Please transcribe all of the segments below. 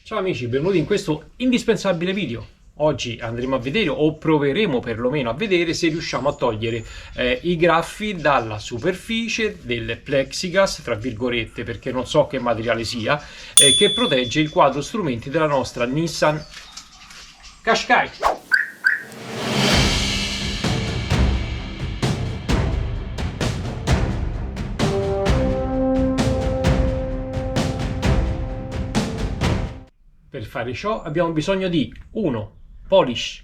Ciao amici, benvenuti in questo indispensabile video. Oggi andremo a vedere, o proveremo perlomeno a vedere, se riusciamo a togliere i graffi dalla superficie del plexiglass, tra virgolette, perché non so che materiale sia, che protegge il quadro strumenti della nostra Nissan Qashqai. Per fare ciò abbiamo bisogno di 1. Polish,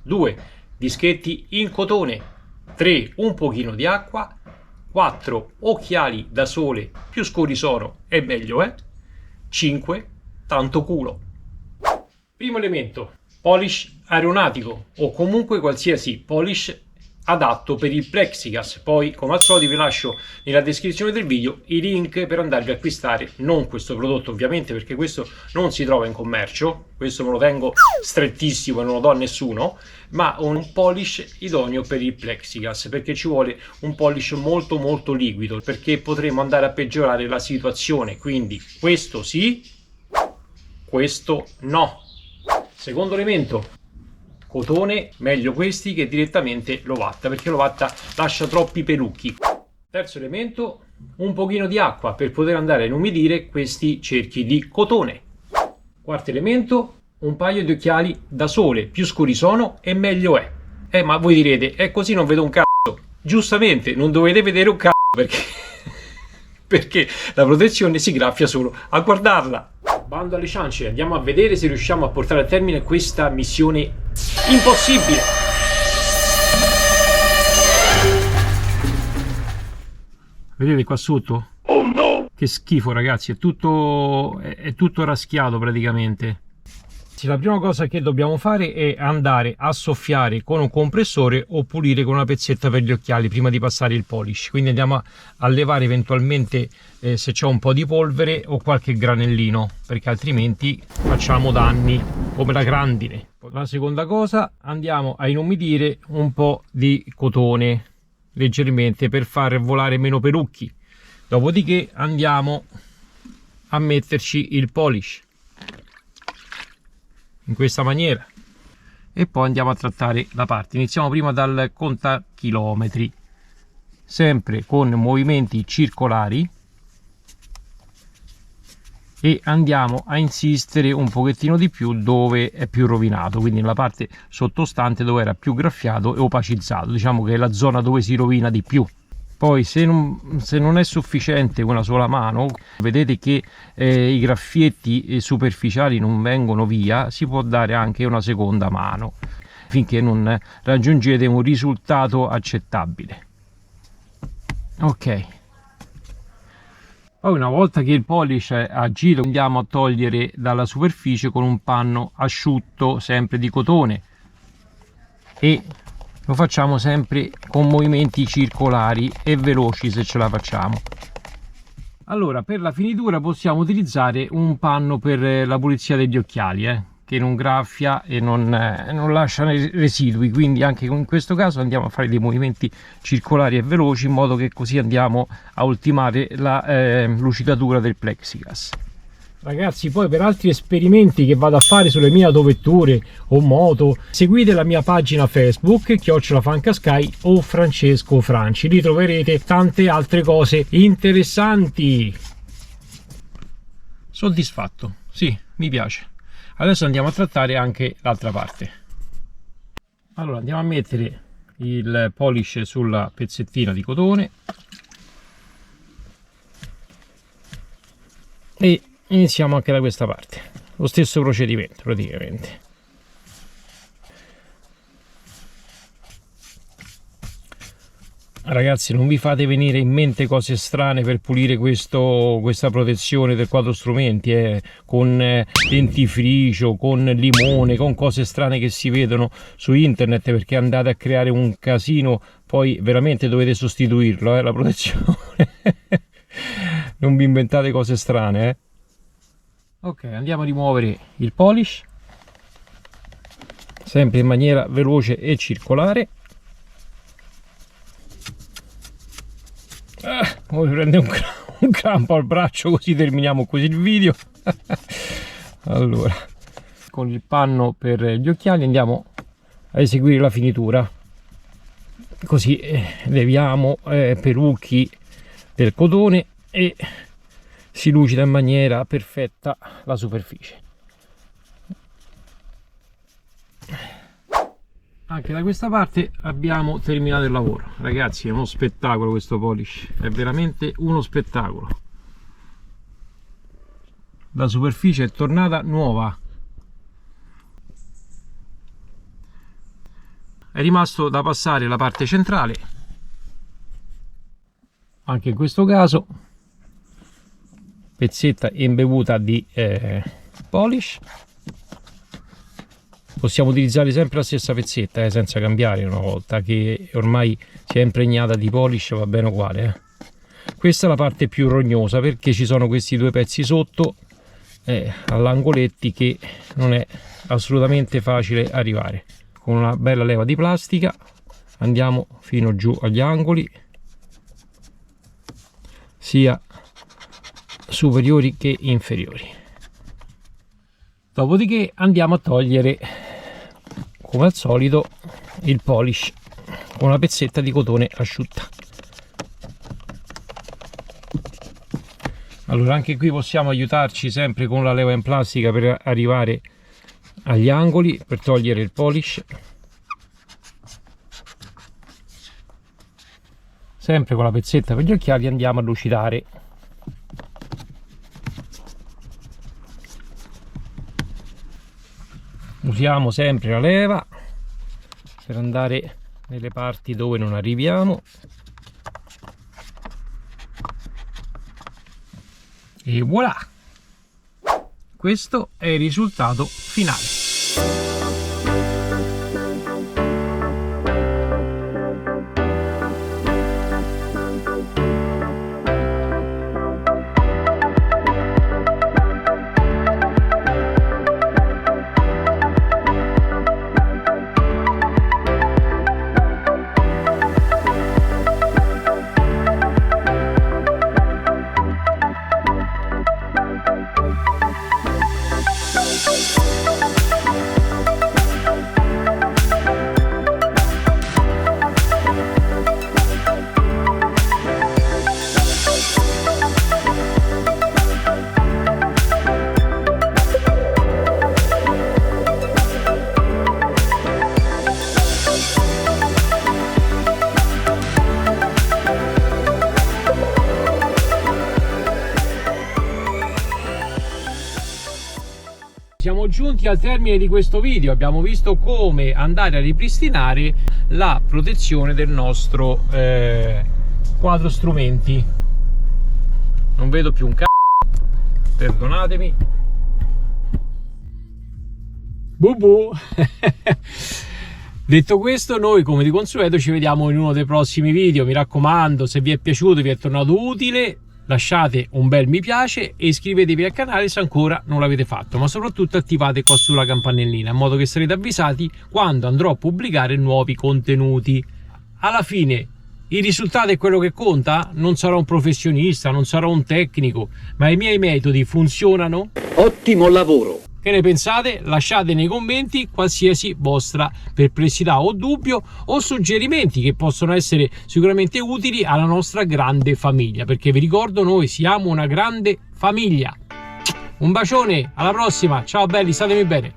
2. Dischetti in cotone, 3. Un pochino di acqua, 4. Occhiali da sole, più scuri sono e meglio è, 5. Tanto culo. Primo elemento, polish aeronautico o comunque qualsiasi polish adatto per il plexiglass. Poi come al solito vi lascio nella descrizione del video i link per andarvi a acquistare non questo prodotto ovviamente, perché questo non si trova in commercio, questo me lo tengo strettissimo e non lo do a nessuno, ma un polish idoneo per il plexiglass, perché ci vuole un polish molto liquido, perché potremo andare a peggiorare la situazione. Quindi questo sì, questo no. Secondo elemento, cotone, meglio questi che direttamente l'ovatta, perché l'ovatta lascia troppi pelucchi. Terzo elemento, un pochino di acqua per poter andare a inumidire questi cerchi di cotone. Quarto elemento, un paio di occhiali da sole, più scuri sono e meglio è. Ma voi direte, è così non vedo un cazzo. Giustamente, non dovete vedere un cazzo perché la protezione si graffia solo a guardarla. Bando alle ciance, andiamo a vedere se riusciamo a portare a termine questa missione impossibile. Vedete qua sotto? Oh no! Che schifo ragazzi, è tutto raschiato praticamente. La prima cosa che dobbiamo fare è andare a soffiare con un compressore o pulire con una pezzetta per gli occhiali prima di passare il polish. Quindi andiamo a levare eventualmente se c'è un po' di polvere o qualche granellino, perché altrimenti facciamo danni come la grandine. La seconda cosa, andiamo a inumidire un po' di cotone leggermente per far volare meno pelucchi. Dopodiché andiamo a metterci il polish in questa maniera e poi andiamo a trattare la parte. Iniziamo prima dal contachilometri, sempre con movimenti circolari, e andiamo a insistere un pochettino di più dove è più rovinato, quindi nella parte sottostante dove era più graffiato e opacizzato, diciamo che è la zona dove si rovina di più. Poi se non è sufficiente una sola mano, vedete che i graffietti superficiali non vengono via, si può dare anche una seconda mano finché non raggiungete un risultato accettabile. Ok, poi una volta che il polish è agito andiamo a togliere dalla superficie con un panno asciutto, sempre di cotone, e lo facciamo sempre con movimenti circolari e veloci se ce la facciamo. Allora, per la finitura possiamo utilizzare un panno per la pulizia degli occhiali, che non graffia e non lascia residui, quindi anche in questo caso andiamo a fare dei movimenti circolari e veloci, in modo che così andiamo a ultimare la lucidatura del plexiglass. Ragazzi, poi per altri esperimenti che vado a fare sulle mie autovetture o moto, seguite la mia pagina Facebook @FunQashqai o Francesco Franci, lì troverete tante altre cose interessanti. Soddisfatto? Sì, mi piace. Adesso andiamo a trattare anche l'altra parte. Allora andiamo a mettere il polish sulla pezzettina di cotone e iniziamo anche da questa parte, lo stesso procedimento praticamente. Ragazzi, non vi fate venire in mente cose strane per pulire questa protezione del quadro strumenti, con dentifricio, con limone, con cose strane che si vedono su internet, perché andate a creare un casino, poi veramente dovete sostituirlo, la protezione. Non vi inventate cose strane, Ok, andiamo a rimuovere il polish, sempre in maniera veloce e circolare. Mi prende un crampo al braccio, così terminiamo così il video. Allora, con il panno per gli occhiali andiamo a eseguire la finitura, così leviamo perucchi del cotone e si lucida in maniera perfetta la superficie. Anche da questa parte abbiamo terminato il lavoro. Ragazzi, è uno spettacolo questo polish, è veramente uno spettacolo. La superficie è tornata nuova. È rimasto da passare la parte centrale, anche in questo caso pezzetta imbevuta di polish. Possiamo utilizzare sempre la stessa pezzetta senza cambiare, una volta che ormai si è impregnata di polish va bene uguale. Questa è la parte più rognosa perché ci sono questi due pezzi sotto all'angoletti che non è assolutamente facile arrivare. Con una bella leva di plastica andiamo fino giù agli angoli, sia superiori che inferiori. Dopodiché andiamo a togliere, come al solito, il polish con una pezzetta di cotone asciutta. Allora, anche qui possiamo aiutarci sempre con la leva in plastica per arrivare agli angoli, per togliere il polish, sempre con la pezzetta per gli occhiali andiamo a lucidare. Usiamo sempre la leva per andare nelle parti dove non arriviamo e voilà, questo è il risultato finale. Siamo giunti al termine di questo video, abbiamo visto come andare a ripristinare la protezione del nostro quadro strumenti. Non vedo più un perdonatemi. Bubu. Detto questo, noi come di consueto ci vediamo in uno dei prossimi video. Mi raccomando, se vi è piaciuto, vi è tornato utile, lasciate un bel mi piace e iscrivetevi al canale se ancora non l'avete fatto, ma soprattutto attivate qua sulla campanellina in modo che sarete avvisati quando andrò a pubblicare nuovi contenuti. Alla fine il risultato è quello che conta, non sarò un professionista, non sarò un tecnico, ma i miei metodi funzionano. Ottimo lavoro! Che ne pensate? Lasciate nei commenti qualsiasi vostra perplessità o dubbio o suggerimenti che possono essere sicuramente utili alla nostra grande famiglia, perché vi ricordo, noi siamo una grande famiglia. Un bacione, alla prossima, ciao belli, statemi bene.